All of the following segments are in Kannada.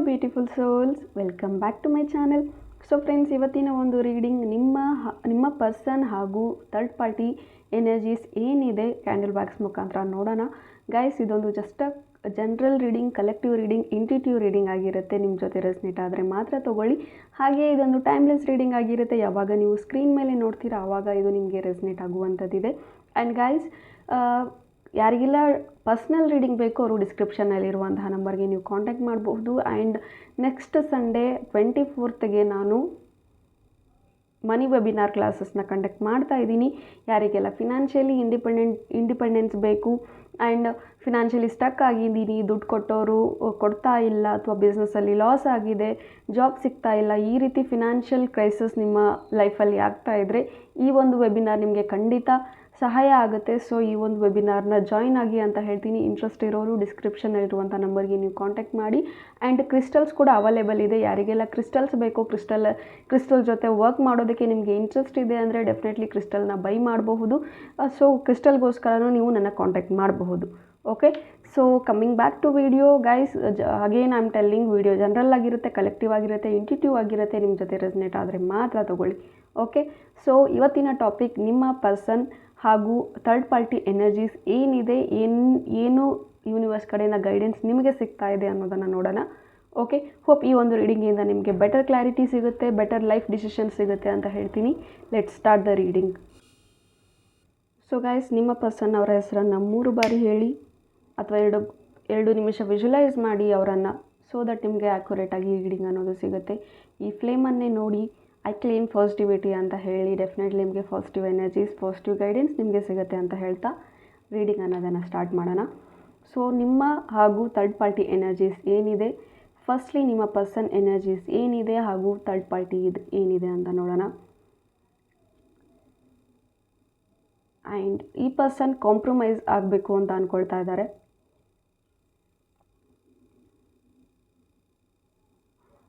Beautiful souls, welcome back to my channel. So friends, ಇವತ್ತಿನ ಒಂದು ರೀಡಿಂಗ್ ನಿಮ್ಮ ಪರ್ಸನ್ ಹಾಗೂ ಥರ್ಡ್ ಪಾರ್ಟಿ ಎನರ್ಜೀಸ್ ಏನಿದೆ ಕ್ಯಾಂಡಲ್ ಬಾಕ್ಸ್ ಮುಖಾಂತರ ನೋಡೋಣ. ಗೈಸ್, ಇದೊಂದು just general reading, collective reading, intuitive reading ಆಗಿರುತ್ತೆ. ನಿಮ್ಮ ಜೊತೆ ರೆಸ್ನೇಟ್ ಆದರೆ ಮಾತ್ರ ತೊಗೊಳ್ಳಿ. ಹಾಗೆ ಇದೊಂದು ಟೈಮ್ಲೆಸ್ ರೀಡಿಂಗ್ ಆಗಿರುತ್ತೆ. ಯಾವಾಗ ನೀವು ಸ್ಕ್ರೀನ್ ಮೇಲೆ ನೋಡ್ತೀರಾ ಆವಾಗ ಇದು ನಿಮಗೆ ರೆಸ್ನೇಟ್ ಆಗುವಂಥದ್ದಿದೆ. ಆ್ಯಂಡ್ ಗೈಸ್, ಯಾರಿಗೆಲ್ಲ ಪರ್ಸ್ನಲ್ ರೀಡಿಂಗ್ ಬೇಕು ಅವರು ಡಿಸ್ಕ್ರಿಪ್ಷನ್ನಲ್ಲಿರುವಂತಹ ನಂಬರ್ಗೆ ನೀವು ಕಾಂಟ್ಯಾಕ್ಟ್ ಮಾಡಬಹುದು. ಆ್ಯಂಡ್ ನೆಕ್ಸ್ಟ್ ಸಂಡೇ 24th ನಾನು ಮನಿ ವೆಬಿನಾರ್ ಕ್ಲಾಸಸ್ನ ಕಂಡಕ್ಟ್ ಮಾಡ್ತಾ ಇದ್ದೀನಿ. ಯಾರಿಗೆಲ್ಲ ಫಿನಾನ್ಷಿಯಲಿ ಇಂಡಿಪೆಂಡೆನ್ಸ್ ಬೇಕು ಆ್ಯಂಡ್ ಫಿನಾನ್ಷಿಯಲಿ ಸ್ಟಕ್ ಆಗಿದ್ದೀನಿ, ದುಡ್ಡು ಕೊಟ್ಟವರು ಕೊಡ್ತಾ ಇಲ್ಲ, ಅಥವಾ ಬಿಸ್ನೆಸ್ಸಲ್ಲಿ ಲಾಸ್ ಆಗಿದೆ, ಜಾಬ್ ಸಿಗ್ತಾ ಇಲ್ಲ, ಈ ರೀತಿ ಫಿನಾನ್ಷಿಯಲ್ ಕ್ರೈಸಿಸ್ ನಿಮ್ಮ ಲೈಫಲ್ಲಿ ಆಗ್ತಾ ಇದ್ದರೆ ಈ ಒಂದು ವೆಬಿನಾರ್ ನಿಮಗೆ ಖಂಡಿತ ಸಹಾಯ ಆಗುತ್ತೆ. ಸೊ ಈ ಒಂದು ವೆಬಿನಾರ್ನ ಜಾಯ್ನ್ ಆಗಿ ಅಂತ ಹೇಳ್ತೀನಿ. ಇಂಟ್ರೆಸ್ಟ್ ಇರೋರು ಡಿಸ್ಕ್ರಿಪ್ಷನಲ್ಲಿರುವಂಥ ನಂಬರ್ಗೆ ನೀವು ಕಾಂಟ್ಯಾಕ್ಟ್ ಮಾಡಿ. ಆ್ಯಂಡ್ ಕ್ರಿಸ್ಟಲ್ಸ್ ಕೂಡ ಅವೈಲೇಬಲ್ ಇದೆ. ಯಾರಿಗೆಲ್ಲ ಕ್ರಿಸ್ಟಲ್ಸ್ ಬೇಕು, ಕ್ರಿಸ್ಟಲ್ ಜೊತೆ ವರ್ಕ್ ಮಾಡೋದಕ್ಕೆ ನಿಮಗೆ ಇಂಟ್ರೆಸ್ಟ್ ಇದೆ ಅಂದರೆ ಡೆಫಿನೆಟ್ಲಿ ಕ್ರಿಸ್ಟಲ್ನ ಬೈ ಮಾಡಬಹುದು. ಸೊ ಕ್ರಿಸ್ಟಲ್ಗೋಸ್ಕರನೂ ನೀವು ನನ್ನ ಕಾಂಟ್ಯಾಕ್ಟ್ ಮಾಡಬಹುದು. Okay, so coming back to video guys, again I am telling, video general ಆಗಿರುತ್ತೆ, ಕಲೆಕ್ಟಿವ್ ಆಗಿರುತ್ತೆ, ಇಂಟ್ಯೂಟಿವ್ ಆಗಿರುತ್ತೆ. ನಿಮ್ಮ ಜೊತೆ ರೆಸ್ನೇಟ್ ಆದರೆ ಮಾತ್ರ ತೊಗೊಳ್ಳಿ. ಓಕೆ, ಸೊ ಇವತ್ತಿನ ಟಾಪಿಕ್ ನಿಮ್ಮ ಪರ್ಸನ್ ಹಾಗೂ ಥರ್ಡ್ ಪಾರ್ಟಿ ಎನರ್ಜೀಸ್ ಏನಿದೆ, ಏನು ಯೂನಿವರ್ಸ್ ಕಡೆಯಿಂದ ಗೈಡೆನ್ಸ್ ನಿಮಗೆ ಸಿಗ್ತಾ ಇದೆ ಅನ್ನೋದನ್ನು ನೋಡೋಣ. ಓಕೆ, ಹೋಪ್ ಈ ಒಂದು ರೀಡಿಂಗಿಂದ ನಿಮಗೆ ಬೆಟರ್ ಕ್ಲಾರಿಟಿ ಸಿಗುತ್ತೆ, ಬೆಟರ್ ಲೈಫ್ ಡಿಸಿಷನ್ ಸಿಗುತ್ತೆ ಅಂತ ಹೇಳ್ತೀನಿ. Let's start the reading. So guys, ನಿಮ್ಮ ಪರ್ಸನ್ ಅವರ ಹೆಸರನ್ನು 3 ಬಾರಿ ಹೇಳಿ ಅಥವಾ 2 ನಿಮಿಷ ವಿಜುವಲೈಸ್ ಮಾಡಿ ಅವರನ್ನು, ಸೊ ದಟ್ ನಿಮಗೆ ಆ್ಯಕ್ಯುರೇಟಾಗಿ ರೀಡಿಂಗ್ ಅನ್ನೋದು ಸಿಗುತ್ತೆ. ಈ ಫ್ಲೇಮನ್ನೇ ನೋಡಿ ಐ ಕ್ಲೇಮ್ ಪಾಸಿಟಿವಿಟಿ ಅಂತ ಹೇಳಿ ಡೆಫಿನೆಟ್ಲಿ ನಿಮಗೆ ಪಾಸಿಟಿವ್ ಎನರ್ಜೀಸ್, ಪಾಸಿಟಿವ್ ಗೈಡೆನ್ಸ್ ನಿಮಗೆ ಸಿಗುತ್ತೆ ಅಂತ ಹೇಳ್ತಾ ರೀಡಿಂಗ್ ಅನ್ನೋದನ್ನು ಸ್ಟಾರ್ಟ್ ಮಾಡೋಣ. ಸೊ ನಿಮ್ಮ ಹಾಗೂ ಥರ್ಡ್ ಪಾರ್ಟಿ ಎನರ್ಜೀಸ್ ಏನಿದೆ, ಫಸ್ಟ್ಲಿ ನಿಮ್ಮ ಪರ್ಸನ್ ಎನರ್ಜೀಸ್ ಏನಿದೆ ಹಾಗೂ ಥರ್ಡ್ ಪಾರ್ಟಿ ಏನಿದೆ ಅಂತ ನೋಡೋಣ. ಆ್ಯಂಡ್ ಈ ಪರ್ಸನ್ ಕಾಂಪ್ರಮೈಸ್ ಆಗಬೇಕು ಅಂತ ಅಂದ್ಕೊಳ್ತಾ ಇದ್ದಾರೆ.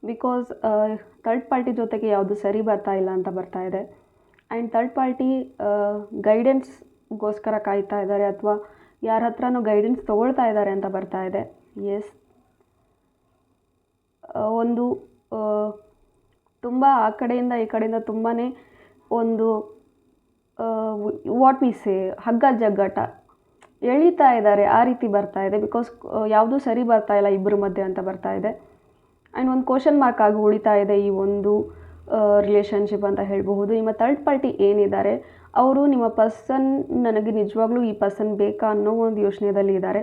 ಬಿಕಾಸ್ ಥರ್ಡ್ ಪಾರ್ಟಿ ಜೊತೆಗೆ ಯಾವುದು ಸರಿ ಬರ್ತಾ ಇಲ್ಲ ಅಂತ ಬರ್ತಾ ಇದೆ. ಆ್ಯಂಡ್ ಥರ್ಡ್ ಪಾರ್ಟಿ ಗೈಡೆನ್ಸ್ಗೋಸ್ಕರ ಕಾಯ್ತಾ ಇದ್ದಾರೆ, ಅಥವಾ ಯಾರ ಹತ್ರನೂ ಗೈಡೆನ್ಸ್ ತೊಗೊಳ್ತಾ ಇದ್ದಾರೆ ಅಂತ ಬರ್ತಾ ಇದೆ. ಎಸ್, ಒಂದು ತುಂಬ ಆ ಕಡೆಯಿಂದ ಈ ಕಡೆಯಿಂದ ತುಂಬಾ ಒಂದು ವಾಟ್ ವಿ ಸೇ ಹಗ್ಗ ಜಗ್ಗಾಟ ಎಳೀತಾ ಇದ್ದಾರೆ, ಆ ರೀತಿ ಬರ್ತಾ ಇದೆ. ಬಿಕಾಸ್ ಯಾವುದೂ ಸರಿ ಬರ್ತಾ ಇಲ್ಲ ಇಬ್ಬರ ಮಧ್ಯೆ ಅಂತ ಬರ್ತಾ ಇದೆ. ಆ್ಯಂಡ್ ಒಂದು ಕ್ವಶನ್ ಮಾರ್ಕ್ ಆಗಿ ಉಳಿತಾ ಇದೆ ಈ ಒಂದು ರಿಲೇಷನ್ಶಿಪ್ ಅಂತ ಹೇಳಬಹುದು. ನಿಮ್ಮ ಥರ್ಡ್ ಪಾರ್ಟಿ ಏನಿದ್ದಾರೆ ಅವರು ನಿಮ್ಮ ಪರ್ಸನ್, ನನಗೆ ನಿಜವಾಗ್ಲೂ ಈ ಪರ್ಸನ್ ಬೇಕಾ ಅನ್ನೋ ಒಂದು ಯೋಚನೆಯಲ್ಲಿ ಇದ್ದಾರೆ.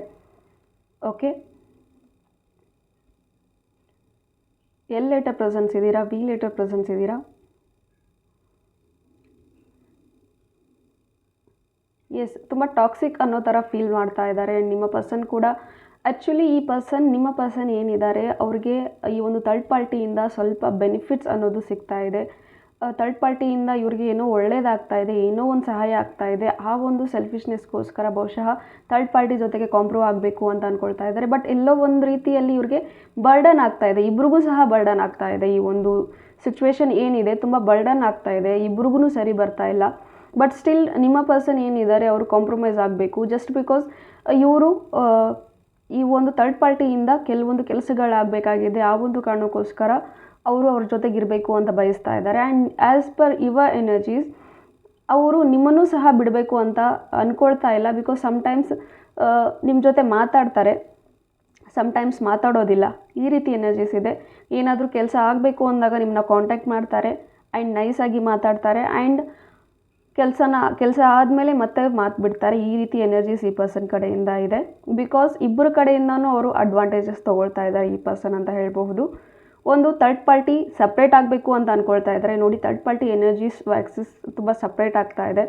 ಓಕೆ, ಎಲ್ ಲೆಟರ್ ಪ್ರೆಸೆನ್ಸ್ ಇದ್ದೀರಾ, ವಿ ಲೆಟರ್ ಪ್ರೆಸೆನ್ಸ್ ಇದ್ದೀರಾ. ಎಸ್, ತುಂಬ ಟಾಕ್ಸಿಕ್ ಅನ್ನೋ ಥರ ಫೀಲ್ ಮಾಡ್ತಾ ಇದ್ದಾರೆ. ನಿಮ್ಮ ಪರ್ಸನ್ ಕೂಡ ಆ್ಯಕ್ಚುಲಿ ಈ ಪರ್ಸನ್, ನಿಮ್ಮ ಪರ್ಸನ್ ಏನಿದ್ದಾರೆ ಅವ್ರಿಗೆ ಈ ಒಂದು ಥರ್ಡ್ ಪಾರ್ಟಿಯಿಂದ ಸ್ವಲ್ಪ ಬೆನಿಫಿಟ್ಸ್ ಅನ್ನೋದು ಸಿಗ್ತಾ ಇದೆ. ಥರ್ಡ್ ಪಾರ್ಟಿಯಿಂದ ಇವ್ರಿಗೆ ಏನೋ ಒಳ್ಳೇದಾಗ್ತಾ ಇದೆ, ಏನೋ ಒಂದು ಸಹಾಯ ಆಗ್ತಾ ಇದೆ. ಆ ಒಂದು ಸೆಲ್ಫಿಶ್ನೆಸ್ಗೋಸ್ಕರ ಬಹುಶಃ ಥರ್ಡ್ ಪಾರ್ಟಿ ಜೊತೆಗೆ ಕಾಂಪ್ರೋ ಆಗಬೇಕು ಅಂತ ಅಂದ್ಕೊಳ್ತಾ ಇದ್ದಾರೆ. ಬಟ್ ಎಲ್ಲೋ ಒಂದು ರೀತಿಯಲ್ಲಿ ಇವ್ರಿಗೆ ಬರ್ಡನ್ ಆಗ್ತಾ ಇದೆ, ಇಬ್ರಿಗೂ ಸಹ ಬರ್ಡನ್ ಆಗ್ತಾ ಇದೆ. ಈ ಒಂದು ಸಿಚುವೇಶನ್ ಏನಿದೆ ತುಂಬ ಬರ್ಡನ್ ಆಗ್ತಾ ಇದೆ, ಇಬ್ರಿಗೂ ಸರಿ ಬರ್ತಾ ಇಲ್ಲ. ಬಟ್ ಸ್ಟಿಲ್ ನಿಮ್ಮ ಪರ್ಸನ್ ಏನಿದ್ದಾರೆ ಅವರು ಕಾಂಪ್ರಮೈಸ್ ಆಗಬೇಕು. ಜಸ್ಟ್ ಬಿಕಾಸ್ ಇವರು ಈ ಒಂದು ಥರ್ಡ್ ಪಾರ್ಟಿಯಿಂದ ಕೆಲವೊಂದು ಕೆಲಸಗಳಾಗಬೇಕಾಗಿದೆ, ಆ ಒಂದು ಕಾರಣಕ್ಕೋಸ್ಕರ ಅವರು ಅವ್ರ ಜೊತೆಗಿರಬೇಕು ಅಂತ ಬಯಸ್ತಾ ಇದ್ದಾರೆ. And as per your energies ಅವರು ನಿಮ್ಮನ್ನೂ ಸಹ ಬಿಡಬೇಕು ಅಂತ ಅಂದ್ಕೊಳ್ತಾ ಇಲ್ಲ. ಬಿಕಾಸ್ ಸಮ್ಟೈಮ್ಸ್ ನಿಮ್ಮ ಜೊತೆ ಮಾತಾಡ್ತಾರೆ, ಸಮ್ಟೈಮ್ಸ್ ಮಾತಾಡೋದಿಲ್ಲ, ಈ ರೀತಿ ಎನರ್ಜೀಸ್ ಇದೆ. ಏನಾದರೂ ಕೆಲಸ ಆಗಬೇಕು ಅಂದಾಗ ನಿಮ್ಮನ್ನ ಕಾಂಟ್ಯಾಕ್ಟ್ ಮಾಡ್ತಾರೆ ಆ್ಯಂಡ್ ನೈಸಾಗಿ ಮಾತಾಡ್ತಾರೆ. ಆ್ಯಂಡ್ ಕೆಲಸ ಆದಮೇಲೆ ಮತ್ತೆ ಮಾತು ಬಿಡ್ತಾರೆ. ಈ ರೀತಿ ಎನರ್ಜೀಸ್ ಈ ಪರ್ಸನ್ ಕಡೆಯಿಂದ ಇದೆ. ಬಿಕಾಸ್ ಇಬ್ಬರ ಕಡೆಯಿಂದನೂ ಅವರು ಅಡ್ವಾಂಟೇಜಸ್ ತೊಗೊಳ್ತಾ ಇದ್ದಾರೆ ಈ ಪರ್ಸನ್ ಅಂತ ಹೇಳಬಹುದು. ಒಂದು ಥರ್ಡ್ ಪಾರ್ಟಿ ಸಪ್ರೇಟ್ ಆಗಬೇಕು ಅಂತ ಅಂದ್ಕೊಳ್ತಾ ಇದ್ದಾರೆ. ನೋಡಿ, ಥರ್ಡ್ ಪಾರ್ಟಿ ಎನರ್ಜೀಸ್ ವ್ಯಾಕ್ಸಿಸ್ ತುಂಬ ಸಪ್ರೇಟ್ ಆಗ್ತಾ ಇದೆ.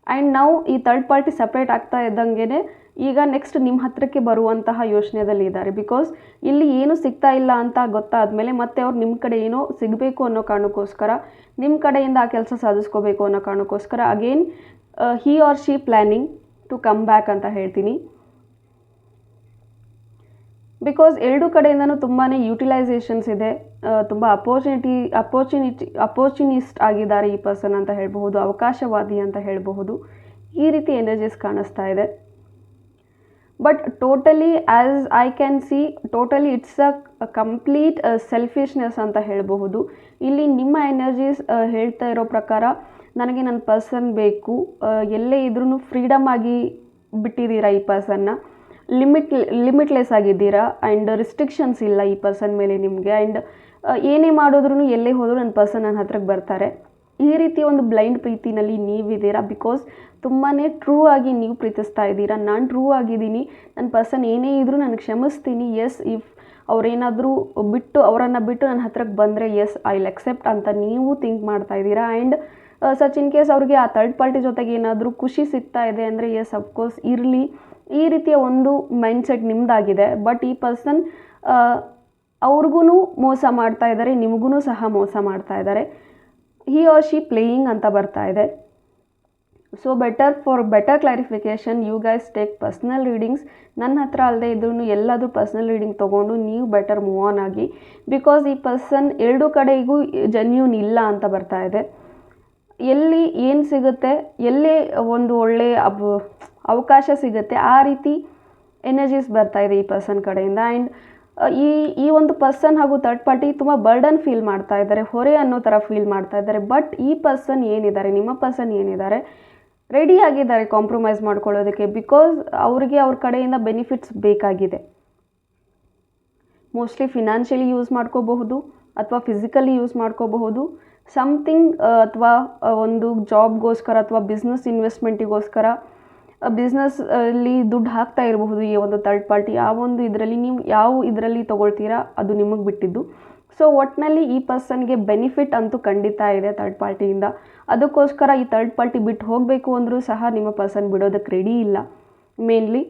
ಆ್ಯಂಡ್ ನಾವು ಈ ಥರ್ಡ್ ಪಾರ್ಟಿ ಸಪ್ರೇಟ್ ಆಗ್ತಾ ಇದ್ದಂಗೆ ಈಗ ನೆಕ್ಸ್ಟ್ ನಿಮ್ಮ ಹತ್ರಕ್ಕೆ ಬರುವಂತಹ ಯೋಚನೆಯಲ್ಲಿ ಇದ್ದಾರೆ. ಬಿಕಾಸ್ ಇಲ್ಲಿ ಏನೂ ಸಿಗ್ತಾ ಇಲ್ಲ ಅಂತ ಗೊತ್ತಾದಮೇಲೆ ಮತ್ತೆ ಅವ್ರು ನಿಮ್ಮ ಕಡೆ ಏನೋ ಸಿಗಬೇಕು ಅನ್ನೋ ಕಾರಣಕ್ಕೋಸ್ಕರ, ನಿಮ್ಮ ಕಡೆಯಿಂದ ಆ ಕೆಲಸ ಸಾಧಿಸ್ಕೋಬೇಕು ಅನ್ನೋ ಕಾರಣಕ್ಕೋಸ್ಕರ again he or she planning to come back ಅಂತ ಹೇಳ್ತೀನಿ. ಬಿಕಾಸ್ ಎರಡು ಕಡೆಯಿಂದನೂ ತುಂಬಾ ಯುಟಿಲೈಸೇಷನ್ಸ್ ಇದೆ, ತುಂಬ ಅಪೋರ್ಚುನಿಸ್ಟ್ ಆಗಿದ್ದಾರೆ ಈ ಪರ್ಸನ್ ಅಂತ ಹೇಳಬಹುದು, ಅವಕಾಶವಾದಿ ಅಂತ ಹೇಳಬಹುದು. ಈ ರೀತಿ ಎನರ್ಜೀಸ್ ಕಾಣಿಸ್ತಾ ಇದೆ. But totally as I can see totally it's a complete selfishness ಅಂತ ಹೇಳಬಹುದು. ಇಲ್ಲಿ ನಿಮ್ಮ ಎನರ್ಜೀಸ್ ಹೇಳ್ತಾ ಇರೋ ಪ್ರಕಾರ ನನಗೆ ನನ್ನ ಪರ್ಸನ್ ಬೇಕು, ಎಲ್ಲೇ ಇದ್ರೂ ಫ್ರೀಡಮ್ ಆಗಿ ಬಿಟ್ಟಿದ್ದೀರಾ ಈ ಪರ್ಸನ್ನ, ಲಿಮಿಟ್ಲೆಸ್ ಆಗಿದ್ದೀರಾ ಆ್ಯಂಡ್ ರಿಸ್ಟ್ರಿಕ್ಷನ್ಸ್ ಇಲ್ಲ ಈ ಪರ್ಸನ್ ಮೇಲೆ ನಿಮಗೆ. ಆ್ಯಂಡ್ ಏನೇ ಮಾಡಿದ್ರೂ ಎಲ್ಲೇ ಹೋದರೂ ನನ್ನ ಪರ್ಸನ್ ನನ್ನ ಹತ್ರಕ್ಕೆ ಬರ್ತಾರೆ. ಈ ರೀತಿ ಒಂದು ಬ್ಲೈಂಡ್ ಪ್ರೀತಿನಲ್ಲಿ ನೀವಿದ್ದೀರಾ. ಬಿಕಾಸ್ ತುಂಬಾ ಟ್ರೂ ಆಗಿ ನೀವು ಪ್ರೀತಿಸ್ತಾ ಇದ್ದೀರಾ. ನಾನು ಟ್ರೂ ಆಗಿದ್ದೀನಿ, ನನ್ನ ಪರ್ಸನ್ ಏನೇ ಇದ್ದರೂ ನಾನು ಕ್ಷಮಿಸ್ತೀನಿ. ಎಸ್, ಇಫ್ ಅವರೇನಾದರೂ ಅವರನ್ನು ಬಿಟ್ಟು ನನ್ನ ಹತ್ರಕ್ಕೆ ಬಂದರೆ ಎಸ್ ಐ ವಿಲ್ ಅಕ್ಸೆಪ್ಟ್ ಅಂತ ನೀವು ಥಿಂಕ್ ಮಾಡ್ತಾ ಇದ್ದೀರಾ. ಆ್ಯಂಡ್ ಸಚ್ ಇನ್ ಕೇಸ್ ಅವ್ರಿಗೆ ಆ ಥರ್ಡ್ ಪಾರ್ಟಿ ಜೊತೆಗೆ ಏನಾದರೂ ಖುಷಿ ಸಿಗ್ತಾ ಇದೆ ಅಂದರೆ ಎಸ್ ಅಫ್ಕೋರ್ಸ್ ಇರಲಿ, ಈ ರೀತಿಯ ಒಂದು ಮೈಂಡ್ಸೆಟ್ ನಿಮ್ಮದಾಗಿದೆ. ಬಟ್ ಈ ಪರ್ಸನ್ ಅವ್ರಿಗೂ ಮೋಸ ಮಾಡ್ತಾ ಇದ್ದಾರೆ, ನಿಮಗೂ ಸಹ ಮೋಸ ಮಾಡ್ತಾ ಇದ್ದಾರೆ. ಹಿ ಆರ್ ಶಿ ಪ್ಲೇಯಿಂಗ್ ಅಂತ ಬರ್ತಾ ಇದೆ. So for better clarification you guys take personal readings. ನನ್ನ ಹತ್ರ ಅಲ್ಲದೆ ಇದ್ರೂ ಎಲ್ಲಾದರೂ ಪರ್ಸ್ನಲ್ ರೀಡಿಂಗ್ ತೊಗೊಂಡು ನೀವು ಬೆಟರ್ ಮೂವ್ ಆನ್ ಆಗಿ. ಬಿಕಾಸ್ ಈ ಪರ್ಸನ್ ಎರಡೂ ಕಡೆಗೂ ಜೆನ್ಯೂನ್ ಇಲ್ಲ ಅಂತ ಬರ್ತಾ ಇದೆ. ಎಲ್ಲಿ ಏನು ಸಿಗುತ್ತೆ, ಎಲ್ಲಿ ಒಂದು ಒಳ್ಳೆಯ ಅವಕಾಶ ಸಿಗುತ್ತೆ ಆ ರೀತಿ ಎನರ್ಜೀಸ್ ಬರ್ತಾ ಇದೆ ಈ ಪರ್ಸನ್ ಕಡೆಯಿಂದ. ಆ್ಯಂಡ್ ಈ ಒಂದು ಪರ್ಸನ್ ಹಾಗೂ ಥರ್ಡ್ ಪಾರ್ಟಿ ತುಂಬ ಬರ್ಡನ್ ಫೀಲ್ ಮಾಡ್ತಾ ಇದ್ದಾರೆ, ಹೊರೆ ಅನ್ನೋ ಥರ ಫೀಲ್ ಮಾಡ್ತಾ ಇದ್ದಾರೆ. ಬಟ್ ಈ ಪರ್ಸನ್ ಏನಿದ್ದಾರೆ, ನಿಮ್ಮ ಪರ್ಸನ್ ಏನಿದ್ದಾರೆ, ರೆಡಿ ಆಗಿದ್ದಾರೆ ಕಾಂಪ್ರಮೈಸ್ ಮಾಡ್ಕೊಳ್ಳೋದಕ್ಕೆ. ಬಿಕಾಸ್ ಅವ್ರಿಗೆ ಅವ್ರ ಕಡೆಯಿಂದ ಬೆನಿಫಿಟ್ಸ್ ಬೇಕಾಗಿದೆ. ಮೋಸ್ಟ್ಲಿ ಫಿನಾನ್ಷಿಯಲಿ ಯೂಸ್ ಮಾಡ್ಕೋಬಹುದು ಅಥವಾ ಫಿಸಿಕಲಿ ಯೂಸ್ ಮಾಡ್ಕೋಬಹುದು. ಸಮಥಿಂಗ್ ಅಥವಾ ಒಂದು ಜಾಬ್ಗೋಸ್ಕರ ಅಥವಾ ಬಿಸ್ನೆಸ್ ಇನ್ವೆಸ್ಟ್ಮೆಂಟಿಗೋಸ್ಕರ ಬಿಸ್ನೆಸ್ ಅಲ್ಲಿ ದುಡ್ಡು ಹಾಕ್ತಾ ಇರಬಹುದು ಈ ಒಂದು ಥರ್ಡ್ ಪಾರ್ಟಿ. ಆ ಒಂದು ಇದರಲ್ಲಿ ನೀವು ಯಾವ ಇದರಲ್ಲಿ ತೊಗೊಳ್ತೀರಾ ಅದು ನಿಮಗೆ ಬಿಟ್ಟಿದ್ದು. ಸೊ ಒಟ್ಟಿನಲ್ಲಿ ಈ ಪರ್ಸನ್ಗೆ ಬೆನಿಫಿಟ್ ಅಂತೂ ಖಂಡಿತ ಇದೆ ಥರ್ಡ್ ಪಾರ್ಟಿಯಿಂದ. ಅದಕ್ಕೋಸ್ಕರ ಈ ಥರ್ಡ್ ಪಾರ್ಟಿ ಬಿಟ್ಟು ಹೋಗಬೇಕು ಅಂದರೂ ಸಹ ನಿಮ್ಮ ಪರ್ಸನ್ ಬಿಡೋದಕ್ಕೆ ರೆಡಿ ಇಲ್ಲ ಮೇನ್ಲಿ.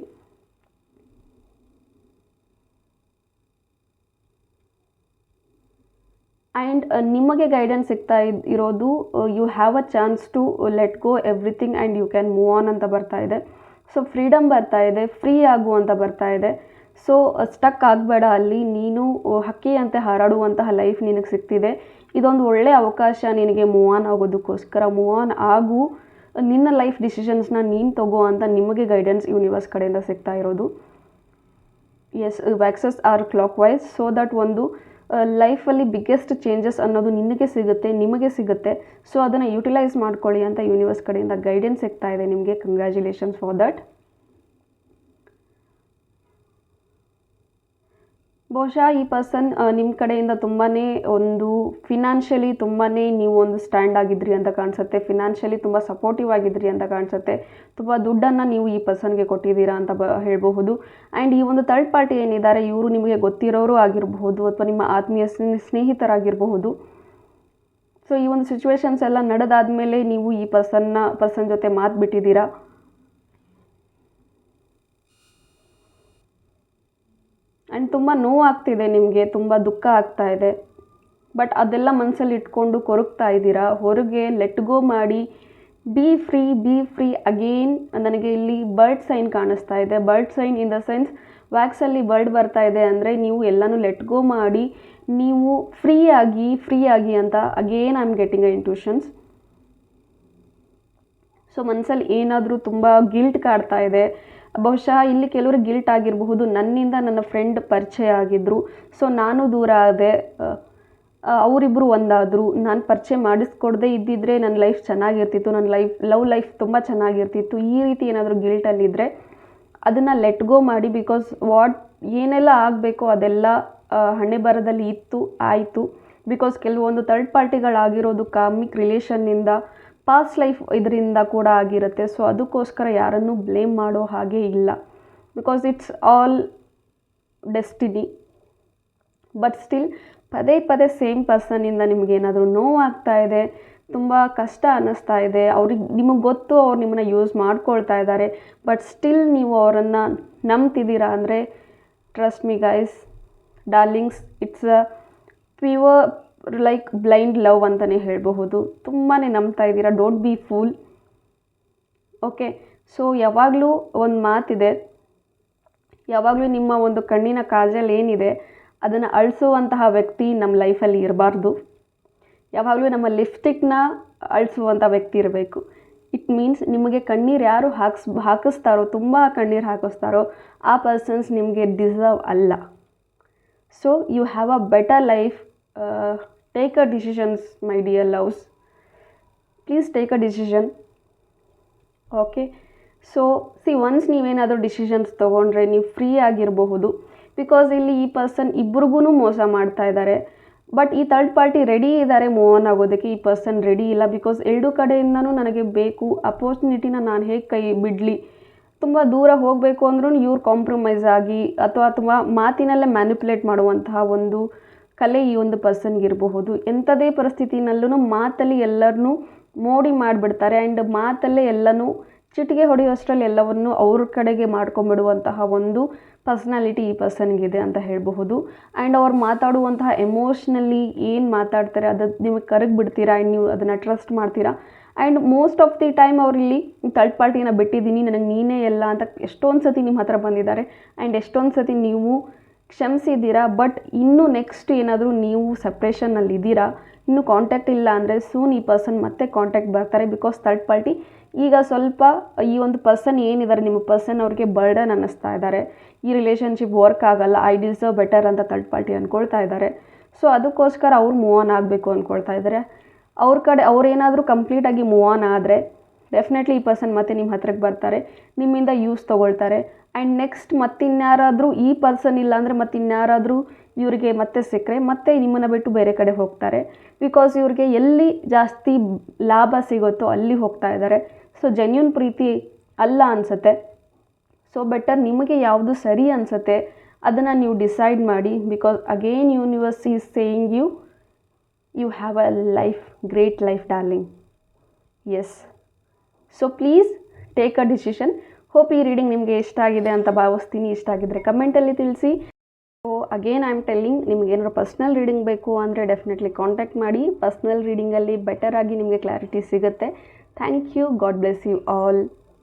ಆ್ಯಂಡ್ ನಿಮಗೆ ಗೈಡೆನ್ಸ್ ಸಿಗ್ತಾ ಇರೋದು you have a chance to let go everything and you can move on ಅಂತ ಬರ್ತಾ ಇದೆ. ಸೊ ಫ್ರೀಡಮ್ ಬರ್ತಾ ಇದೆ, ಫ್ರೀ ಆಗು ಅಂತ ಬರ್ತಾ ಇದೆ. ಸೊ ಸ್ಟಕ್ ಆಗಬೇಡ ಅಲ್ಲಿ, ನೀನು ಹಕ್ಕಿಯಂತೆ ಹಾರಾಡುವಂತಹ ಲೈಫ್ ನಿನಗೆ ಸಿಗ್ತಿದೆ. ಇದೊಂದು ಒಳ್ಳೆಯ ಅವಕಾಶ ನಿನಗೆ ಮೂವ್ ಆನ್ ಆಗೋದಕ್ಕೋಸ್ಕರ. ಮೂವ್ ಆನ್ ಆಗು, ನಿನ್ನ ಲೈಫ್ ಡಿಸಿಷನ್ಸ್ನ ನೀನು ತಗೋ ಅಂತ ನಿಮಗೆ ಗೈಡೆನ್ಸ್ ಯೂನಿವರ್ಸ್ ಕಡೆಯಿಂದ ಸಿಗ್ತಾ ಇರೋದು. Yes, waxes are clockwise. So that ಒಂದು ಲೈಫಲ್ಲಿ ಬಿಗ್ಗೆಸ್ಟ್ ಚೇಂಜಸ್ ಅನ್ನೋದು ನಿಮಗೆ ಸಿಗುತ್ತೆ. ಸೊ ಅದನ್ನು ಯುಟಿಲೈಸ್ ಮಾಡ್ಕೊಳ್ಳಿ ಅಂತ ಯೂನಿವರ್ಸ್ ಕಡೆಯಿಂದ ಗೈಡೆನ್ಸ್ ಸಿಗ್ತಾ ಇದೆ ನಿಮಗೆ. Congratulations for that. ಬಹುಶಃ ಈ ಪರ್ಸನ್ ನಿಮ್ಮ ಕಡೆಯಿಂದ ತುಂಬಾ ಒಂದು ಫಿನಾನ್ಷಿಯಲಿ ತುಂಬಾ ನೀವು ಒಂದು ಸ್ಟ್ಯಾಂಡ್ ಆಗಿದ್ರಿ ಅಂತ ಕಾಣಿಸುತ್ತೆ. ಫಿನಾನ್ಷಿಯಲಿ ತುಂಬ ಸಪೋರ್ಟಿವ್ ಆಗಿದ್ರಿ ಅಂತ ಕಾಣಿಸುತ್ತೆ. ತುಂಬ ದುಡ್ಡನ್ನು ನೀವು ಈ ಪರ್ಸನ್ಗೆ ಕೊಟ್ಟಿದ್ದೀರಾ ಅಂತ ಹೇಳಬಹುದು. ಆ್ಯಂಡ್ ಈ ಒಂದು ಥರ್ಡ್ ಪಾರ್ಟಿ ಏನಿದ್ದಾರೆ ಇವರು ನಿಮಗೆ ಗೊತ್ತಿರೋರು ಆಗಿರಬಹುದು ಅಥವಾ ನಿಮ್ಮ ಆತ್ಮೀಯ ಸ್ನೇಹಿತರಾಗಿರಬಹುದು. ಸೊ ಈ ಒಂದು ಸಿಚುವೇಶನ್ಸ್ ಎಲ್ಲ ನಡೆದಾದ್ಮೇಲೆ ನೀವು ಈ ಪರ್ಸನ್ ಜೊತೆ ಮಾತು ಬಿಟ್ಟಿದ್ದೀರಾ. ಆ್ಯಂಡ್ ತುಂಬ ನೋವಾಗ್ತಿದೆ ನಿಮಗೆ, ತುಂಬ ದುಃಖ ಆಗ್ತಾ ಇದೆ. ಬಟ್ ಅದೆಲ್ಲ ಮನಸ್ಸಲ್ಲಿ ಇಟ್ಕೊಂಡು ಕೊರಗ್ತಾ ಇದ್ದೀರಾ. ಹೊರಗೆ ಲೆಟ್ ಗೋ ಮಾಡಿ, ಬಿ ಫ್ರೀ ಅಗೇನ್. ನನಗೆ ಇಲ್ಲಿ ಬರ್ಡ್ ಸೈನ್ ಕಾಣಿಸ್ತಾ ಇದೆ. Bird sign in the sense ವ್ಯಾಕ್ಸಲ್ಲಿ ಬರ್ಡ್ ಬರ್ತಾ ಇದೆ ಅಂದರೆ ನೀವು ಎಲ್ಲನೂ ಲೆಟ್ ಗೋ ಮಾಡಿ ನೀವು ಫ್ರೀ ಆಗಿ ಅಂತ again I am getting a intuitions. So ಮನಸ್ಸಲ್ಲಿ ಏನಾದರೂ ತುಂಬ ಗಿಲ್ಟ್ ಕಾಡ್ತಾ ಇದೆ. ಬಹುಶಃ ಇಲ್ಲಿ ಕೆಲವರು ಗಿಲ್ಟ್ ಆಗಿರಬಹುದು. ನನ್ನಿಂದ ನನ್ನ ಫ್ರೆಂಡ್ ಪರಿಚಯ ಆಗಿದ್ದರು, ಸೊ ನಾನು ದೂರ ಆದೆ, ಅವರಿಬ್ಬರು ಒಂದಾದರು. ನಾನು ಪರಿಚಯ ಮಾಡಿಸ್ಕೊಡದೆ ಇದ್ದಿದ್ದರೆ ನನ್ನ ಲೈಫ್ ಚೆನ್ನಾಗಿರ್ತಿತ್ತು, ನನ್ನ ಲವ್ ಲೈಫ್ ತುಂಬ ಚೆನ್ನಾಗಿರ್ತಿತ್ತು. ಈ ರೀತಿ ಏನಾದರೂ ಗಿಲ್ಟಲ್ಲಿದ್ದರೆ ಅದನ್ನು ಲೆಟ್ ಗೋ ಮಾಡಿ. ಬಿಕಾಸ್ ಏನೆಲ್ಲ ಆಗಬೇಕೋ ಅದೆಲ್ಲ ಹಣೆ ಬರದಲ್ಲಿ ಆಯಿತು. ಬಿಕಾಸ್ ಕೆಲವೊಂದು ಥರ್ಡ್ ಪಾರ್ಟಿಗಳಾಗಿರೋದು ಕಾರ್ಮಿಕ್ ರಿಲೇಷನ್ನಿಂದ, ಪಾಸ್ಟ್ ಲೈಫ್ ಇದರಿಂದ ಕೂಡ ಆಗಿರುತ್ತೆ. ಸೊ ಅದಕ್ಕೋಸ್ಕರ ಯಾರನ್ನೂ ಬ್ಲೇಮ್ ಮಾಡೋ ಹಾಗೆ ಇಲ್ಲ. Because it's all destiny. But still ಪದೇ ಸೇಮ್ ಪರ್ಸನ್ನಿಂದ ನಿಮಗೇನಾದರೂ ನೋವಾಗ್ತಾ ಇದೆ, ತುಂಬ ಕಷ್ಟ ಅನ್ನಿಸ್ತಾ ಇದೆ, ನಿಮಗೆ ಗೊತ್ತು ಅವ್ರು ನಿಮ್ಮನ್ನು ಯೂಸ್ ಮಾಡ್ಕೊಳ್ತಾ ಇದ್ದಾರೆ. ಬಟ್ ಸ್ಟಿಲ್ ನೀವು ಅವರನ್ನು ನಂಬ್ತಿದ್ದೀರಾ ಅಂದರೆ trust me guys, darlings, it's a pure like blind love ಅಂತಲೇ ಹೇಳಬಹುದು. ತುಂಬಾ ನಂಬ್ತಾ ಇದ್ದೀರಾ. Don't be fool. Okay, so ಯಾವಾಗಲೂ ಒಂದು ಮಾತಿದೆ, ಯಾವಾಗಲೂ ನಿಮ್ಮ ಒಂದು ಕಣ್ಣಿನ ಕಾಜಲ್ ಏನಿದೆ ಅದನ್ನು ಅಳಿಸುವಂತಹ ವ್ಯಕ್ತಿ ನಮ್ಮ ಲೈಫಲ್ಲಿ ಇರಬಾರ್ದು. ಯಾವಾಗಲೂ ನಮ್ಮ ಲಿಪ್ಸ್ಟಿಕ್ನ ಅಳಿಸುವಂಥ ವ್ಯಕ್ತಿ ಇರಬೇಕು. ಇಟ್ ಮೀನ್ಸ್ ನಿಮಗೆ ಕಣ್ಣೀರು ಯಾರು ಹಾಕಿಸ್ತಾರೋ, ತುಂಬ ಕಣ್ಣೀರು ಹಾಕಿಸ್ತಾರೋ ಆ ಪರ್ಸನ್ಸ್ ನಿಮಗೆ ಡಿಸರ್ವ್ ಅಲ್ಲ. So you have a better life. Take a decisions my dear loves. Please take a decision. Okay, so once ನೀವೇನಾದರೂ ಡಿಸಿಷನ್ಸ್ ತೊಗೊಂಡ್ರೆ ನೀವು ಫ್ರೀ ಆಗಿರಬಹುದು. ಬಿಕಾಸ್ ಇಲ್ಲಿ ಈ ಪರ್ಸನ್ ಇಬ್ರಿಗೂ ಮೋಸ ಮಾಡ್ತಾ ಇದ್ದಾರೆ. ಬಟ್ ಈ ಥರ್ಡ್ ಪಾರ್ಟಿ ರೆಡಿ ಇದ್ದಾರೆ ಮೂವ್ ಆನ್ ಆಗೋದಕ್ಕೆ, ಈ ಪರ್ಸನ್ ರೆಡಿ ಇಲ್ಲ. ಬಿಕಾಸ್ ಎರಡೂ ಕಡೆಯಿಂದನೂ ನನಗೆ ಬೇಕು, ಅಪೋರ್ಚುನಿಟಿನ ನಾನು ಹೇಗೆ ಕೈ ಬಿಡಲಿ, ತುಂಬ ದೂರ ಹೋಗಬೇಕು ಅಂದ್ರೂ ಇವ್ರು ಕಾಂಪ್ರಮೈಸ್ ಆಗಿ ಅಥವಾ ತುಂಬ ಮಾತಿನಲ್ಲೇ ಮ್ಯಾನಿಪುಲೇಟ್ ಮಾಡುವಂತಹ ಒಂದು ಕಲೆ ಈ ಒಂದು ಪರ್ಸನ್ಗಿರಬಹುದು. ಎಂಥದೇ ಪರಿಸ್ಥಿತಿನಲ್ಲೂ ಮಾತಲ್ಲಿ ಎಲ್ಲರನ್ನೂ ಮೋಡಿ ಮಾಡಿಬಿಡ್ತಾರೆ. ಆ್ಯಂಡ್ ಮಾತಲ್ಲೇ ಎಲ್ಲನೂ ಚಿಟಿಕೆ ಹೊಡೆಯೋಷ್ಟರಲ್ಲಿ ಎಲ್ಲವನ್ನು ಅವ್ರ ಕಡೆಗೆ ಮಾಡ್ಕೊಂಬಿಡುವಂತಹ ಒಂದು ಪರ್ಸ್ನಾಲಿಟಿ ಈ ಪರ್ಸನ್ಗಿದೆ ಅಂತ ಹೇಳಬಹುದು. ಆ್ಯಂಡ್ ಅವ್ರು ಮಾತಾಡುವಂತಹ ಎಮೋಷ್ನಲಿ ಏನು ಮಾತಾಡ್ತಾರೆ ಅದು ನಿಮಗೆ ಕರಗಿ ಬಿಡ್ತೀರಾ. ಆ್ಯಂಡ್ ನೀವು ಅದನ್ನು ಟ್ರಸ್ಟ್ ಮಾಡ್ತೀರಾ. And most of the time ಅವರಿಲ್ಲಿ ಥರ್ಡ್ ಪಾರ್ಟಿನ ಬಿಟ್ಟಿದ್ದೀನಿ, ನನಗೆ ನೀನೇ ಎಲ್ಲ ಅಂತ ಎಷ್ಟೊಂದು ಸತಿ ನಿಮ್ಮ ಹತ್ರ ಬಂದಿದ್ದಾರೆ. ಆ್ಯಂಡ್ ಎಷ್ಟೊಂದು ಸತಿ ನೀವು ಕ್ಷಮಿಸಿದ್ದೀರಾ. ಬಟ್ ಇನ್ನೂ ನೆಕ್ಸ್ಟ್ ಏನಾದರೂ ನೀವು ಸಪ್ರೇಷನ್ನಲ್ಲಿದ್ದೀರಾ, ಇನ್ನೂ ಕಾಂಟ್ಯಾಕ್ಟ್ ಇಲ್ಲ ಅಂದರೆ ಸೂನ್ ಈ ಪರ್ಸನ್ ಮತ್ತೆ ಕಾಂಟ್ಯಾಕ್ಟ್ ಬರ್ತಾರೆ. ಬಿಕಾಸ್ ಥರ್ಡ್ ಪಾರ್ಟಿ ಈಗ ಸ್ವಲ್ಪ ಈ ಒಂದು ಪರ್ಸನ್ ಏನಿದ್ದಾರೆ ನಿಮ್ಮ ಪರ್ಸನ್ ಅವ್ರಿಗೆ ಬರ್ಡನ್ ಅನ್ನಿಸ್ತಾ ಇದ್ದಾರೆ. ಈ ರಿಲೇಷನ್ಶಿಪ್ ವರ್ಕ್ ಆಗಲ್ಲ, ಐ ಡಿಸರ್ವ್ ಬೆಟರ್ ಅಂತ ಥರ್ಡ್ ಪಾರ್ಟಿ ಅಂದ್ಕೊಳ್ತಾ ಇದ್ದಾರೆ. ಸೊ ಅದಕ್ಕೋಸ್ಕರ ಅವ್ರು ಮೂವ್ ಆನ್ ಆಗಬೇಕು ಅಂದ್ಕೊಳ್ತಾ ಇದ್ದಾರೆ. ಅವ್ರ ಕಡೆ ಅವ್ರೇನಾದರೂ ಕಂಪ್ಲೀಟಾಗಿ ಮೂವ್ ಆನ್ ಆದರೆ ಡೆಫಿನೆಟ್ಲಿ ಈ ಪರ್ಸನ್ ಮತ್ತೆ ನಿಮ್ಮ ಹತ್ರಕ್ಕೆ ಬರ್ತಾರೆ, ನಿಮ್ಮಿಂದ ಯೂಸ್ ತೊಗೊಳ್ತಾರೆ. ಆ್ಯಂಡ್ ನೆಕ್ಸ್ಟ್ ಮತ್ತಿನ್ಯಾರಾದರೂ ಈ ಪರ್ಸನ್ ಇಲ್ಲ ಅಂದರೆ ಮತ್ತಿನ್ಯಾರಾದರೂ ಇವರಿಗೆ ಮತ್ತೆ ಸಿಕ್ಕರೆ ಮತ್ತೆ ನಿಮ್ಮನ್ನು ಬಿಟ್ಟು ಬೇರೆ ಕಡೆ ಹೋಗ್ತಾರೆ. ಬಿಕಾಸ್ ಇವ್ರಿಗೆ ಎಲ್ಲಿ ಜಾಸ್ತಿ ಲಾಭ ಸಿಗುತ್ತೋ ಅಲ್ಲಿ ಹೋಗ್ತಾ ಇದ್ದಾರೆ. ಸೊ ಜೆನ್ಯೂನ್ ಪ್ರೀತಿ ಅಲ್ಲ ಅನಿಸುತ್ತೆ. ಸೊ ಬೆಟರ್ ನಿಮಗೆ ಯಾವುದು ಸರಿ ಅನಿಸುತ್ತೆ ಅದನ್ನು ನೀವು ಡಿಸೈಡ್ ಮಾಡಿ. Because again universe is saying you have a life, great life darling. Yes, so please take a decision. Hope ಈ ರೀಡಿಂಗ್ ನಿಮಗೆ ಇಷ್ಟ ಆಗಿದೆ ಅಂತ ಭಾವಿಸ್ತೀನಿ. ಇಷ್ಟ ಆಗಿದ್ದರೆ ಕಮೆಂಟಲ್ಲಿ ತಿಳಿಸಿ. So again I am telling, ನಿಮ್ಗೆ ಏನಾದ್ರು ಪರ್ಸ್ನಲ್ ರೀಡಿಂಗ್ ಬೇಕು ಅಂದರೆ ಡೆಫಿನೆಟ್ಲಿ ಕಾಂಟ್ಯಾಕ್ಟ್ ಮಾಡಿ. ಪರ್ಸ್ನಲ್ ರೀಡಿಂಗಲ್ಲಿ ಬೆಟರ್ ಆಗಿ ನಿಮಗೆ ಕ್ಲಾರಿಟಿ ಸಿಗುತ್ತೆ. Thank you. God bless you all.